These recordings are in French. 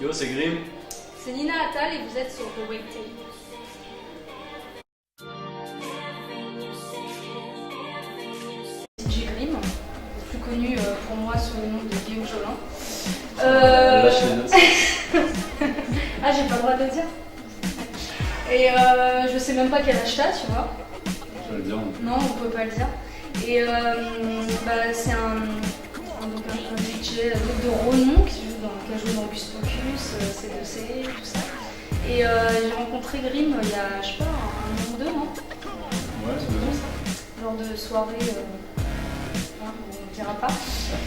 Yo, c'est Grim. C'est Nina Attal et vous êtes sur The Wake Tape. DJ Grim, plus connu pour moi sous le nom de Guillaume Jolin. Lâche les notes. Ah, j'ai pas le droit de le dire. Et je sais même pas quel âge t'as, tu vois. Je vais le dire. Non, on peut pas le dire. Et c'est donc un DJ de renom qui a joué dans Hocus Pocus, C2C, tout ça. Et j'ai rencontré Grim il y a, je sais pas, un an ou deux, non? Ouais, c'est bien. Lors de soirées, on ne dira pas.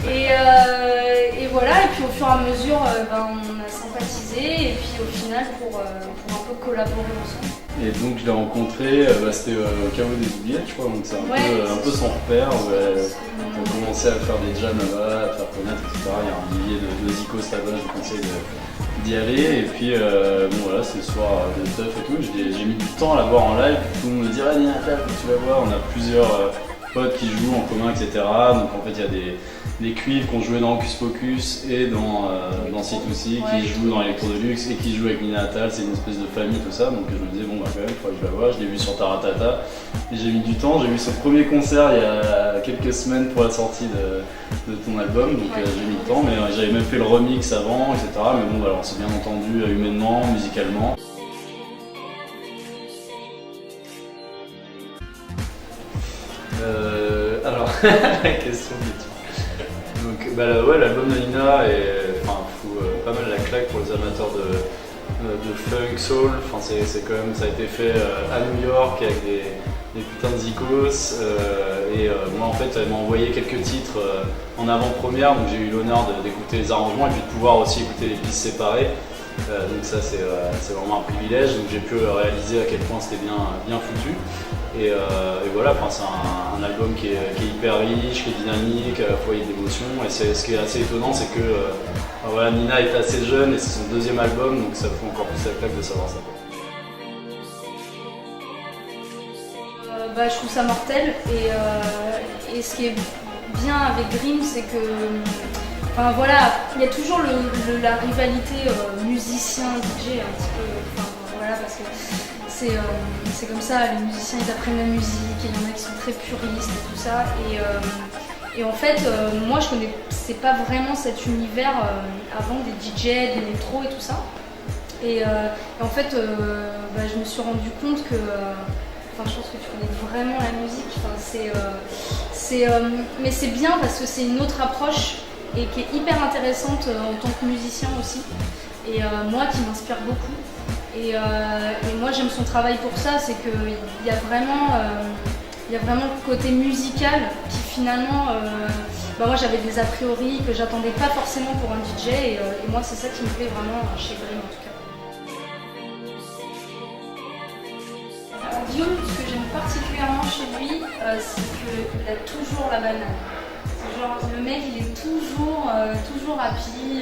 Et voilà, et puis au fur et à mesure, on a sympathisé, et puis au final, pour un peu collaborer ensemble. Et donc je l'ai rencontré, c'était au caveau des oubliettes, je crois, donc c'est un peu son repère. On a commencé à faire des jams là-bas, à faire connaître, etc. Il y a un billet de Zikos là-bas, je vous conseille d'y aller. Et puis voilà, c'est le soir de teuf et tout. J'ai mis du temps à la voir en live, tout le monde me dit ah, Nina, tu vas voir, on a plusieurs potes qui jouent en commun, etc. Donc en fait il y a des cuivres qui ont joué dans Hocus Pocus et dans C2C, qui jouent dans Electro Deluxe et qui jouent avec Nina Attal, c'est une espèce de famille, tout ça. Donc je me disais bon bah quand même, il faudrait que je la vois. Je l'ai vu sur Taratata et j'ai mis du temps. J'ai vu son premier concert il y a quelques semaines pour la sortie de ton album, donc j'ai mis du temps, mais j'avais même fait le remix avant, etc. Mais bon voilà, on s'est bien entendu humainement, musicalement. Alors, la question du tout. Donc, l'album de Nina fout pas mal la claque pour les amateurs de funk, soul. C'est quand même, ça a été fait à New York avec des putains de zikos. Moi, en fait, elle m'a envoyé quelques titres en avant-première, donc j'ai eu l'honneur d'écouter les arrangements et puis de pouvoir aussi écouter les pistes séparées. Donc ça, c'est vraiment un privilège. Donc j'ai pu réaliser à quel point c'était bien foutu. Et voilà, c'est un album qui est hyper riche, qui est dynamique, à la fois il y a d'émotions. Et ce qui est assez étonnant, c'est que Nina est assez jeune et c'est son deuxième album, donc ça fout encore plus la claque de savoir ça. Je trouve ça mortel. Et ce qui est bien avec Grim, c'est que il y a toujours la rivalité musicien-DJ un petit peu. Parce que c'est comme ça, les musiciens ils apprennent la musique, et il y en a qui sont très puristes et tout ça. Et en fait, moi je connaissais pas vraiment cet univers avant des DJ, des électro et tout ça. Et en fait, je me suis rendu compte que, je pense que tu connais vraiment la musique. Mais c'est bien parce que c'est une autre approche et qui est hyper intéressante en tant que musicien aussi. Et moi qui m'inspire beaucoup. Et moi j'aime son travail pour ça, c'est qu'il y a vraiment le côté musical qui finalement, moi j'avais des a priori que j'attendais pas forcément pour un DJ et moi c'est ça qui me plaît vraiment chez Grim en tout cas. Guillaume, ce que j'aime particulièrement chez lui, c'est qu'il a toujours la banane. C'est genre le mec il est toujours happy,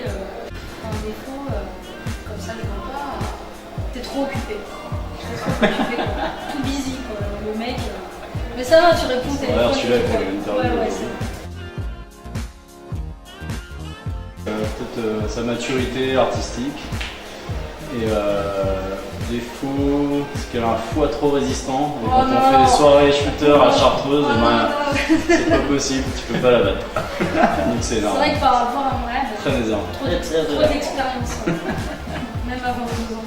un défaut, comme ça je vois pas. T'es trop occupé. Tout busy quoi, le mec. Mais ça va, tu réponds au téléphone. Ouais, celui-là pour l'interview. Ouais, peut-être sa maturité artistique et défaut, c'est qu'elle a un foie trop résistant. Et quand on fait des soirées shooter à Chartreuse, c'est pas possible, tu peux pas la battre. Donc c'est énorme. C'est vrai que par rapport à moi, très énorme. Trop d'expérience. Même avant 12 ans.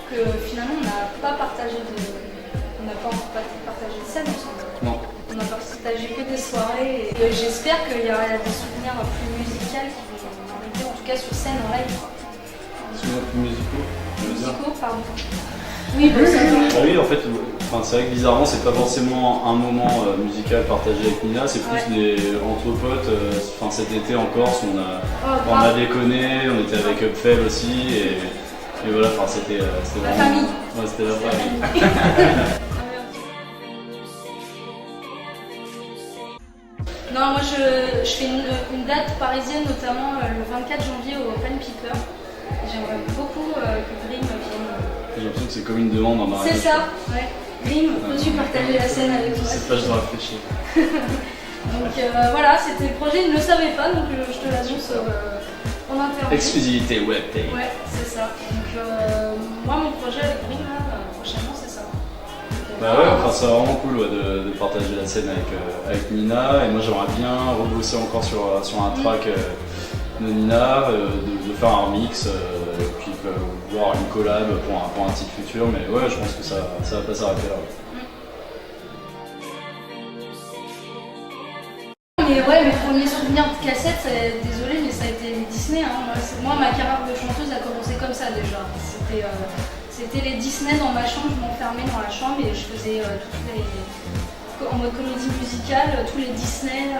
Que finalement on n'a pas partagé de scène ensemble. Non. On n'a partagé que des soirées et j'espère qu'il y aura des souvenirs plus musicaux qui vont arriver, en tout cas sur scène en live. Des souvenirs plus musicaux, pardon. Oui, oui, en fait, c'est vrai que bizarrement, c'est pas forcément un moment musical partagé avec Nina, c'est plus entre potes. Cet été en Corse, on a déconné, on était avec Upfell aussi, et voilà, c'était la vraiment. Famille. Ouais, c'était la famille. Non, moi je fais une date parisienne, notamment le 24 janvier au Open Piper. J'aimerais beaucoup que Grim vienne. J'ai l'impression que c'est comme une demande en mariage. C'est ça, ouais. Grim, peux-tu partager la scène avec moi? C'est pas, je dois réfléchir. Donc voilà, c'était le projet, il ne le savait pas, donc je te l'annonce en interview. Exclusivité webtape. Ouais, c'est ça. Donc moi, mon projet avec Grim, là, prochainement, c'est ça. Bah ouais, enfin, c'est vraiment cool ouais, de partager la scène avec Nina. Et moi, j'aimerais bien rebosser encore sur un track de Nina, de faire un remix, et puis voir une collab pour un titre futur. Mais ouais, je pense que ça va pas s'arrêter là. Mais ouais, mes premiers souvenirs de cassette, désolé, mais ça a été les Disney. Hein. Moi, ma carrière de chanteuse a commencé comme ça déjà. C'était les Disney dans ma chambre, je m'enfermais dans la chambre et je faisais en mode comédie musicale, tous les Disney.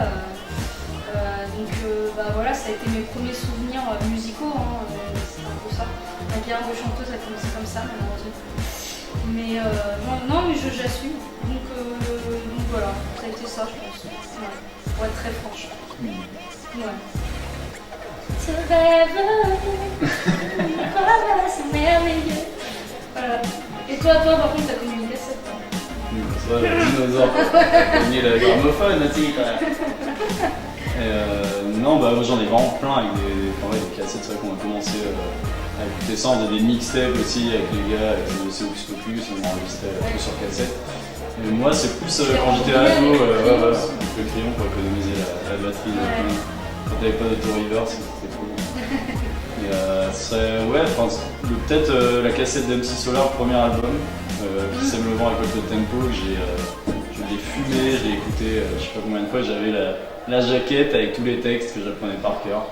Donc bah voilà, ça a été mes premiers souvenirs musicaux. Hein. C'est un peu ça. Ma carrière de chanteuse a commencé comme ça, malheureusement. Mais non, mais j'assume. Donc voilà, ça a été ça, je pense. Ouais. Pour être très franche. Ouais. Ce rêve, c'est merveilleux. Voilà. Et toi, par contre, t'as connu une cassette. C'est vrai, le dinosaure. T'as connu le gramophone aussi, quand même. Non, bah moi j'en ai vraiment plein avec des cassettes. C'est vrai qu'on a commencé à écouter ça. On faisait des mixtapes aussi avec les gars, avec le Hocus Pocus, on enregistrait tout sur cassette. Et moi, c'est plus quand j'étais ado, avec le crayon pour économiser la batterie. Quand t'avais pas d'auto-reverse, c'était trop bon. Et peut-être la cassette d'MC Solar, premier album, qui sème le vent avec le tempo, je l'ai fumé, je l'ai écouté je sais pas combien de fois, j'avais la jaquette avec tous les textes que j'apprenais par cœur.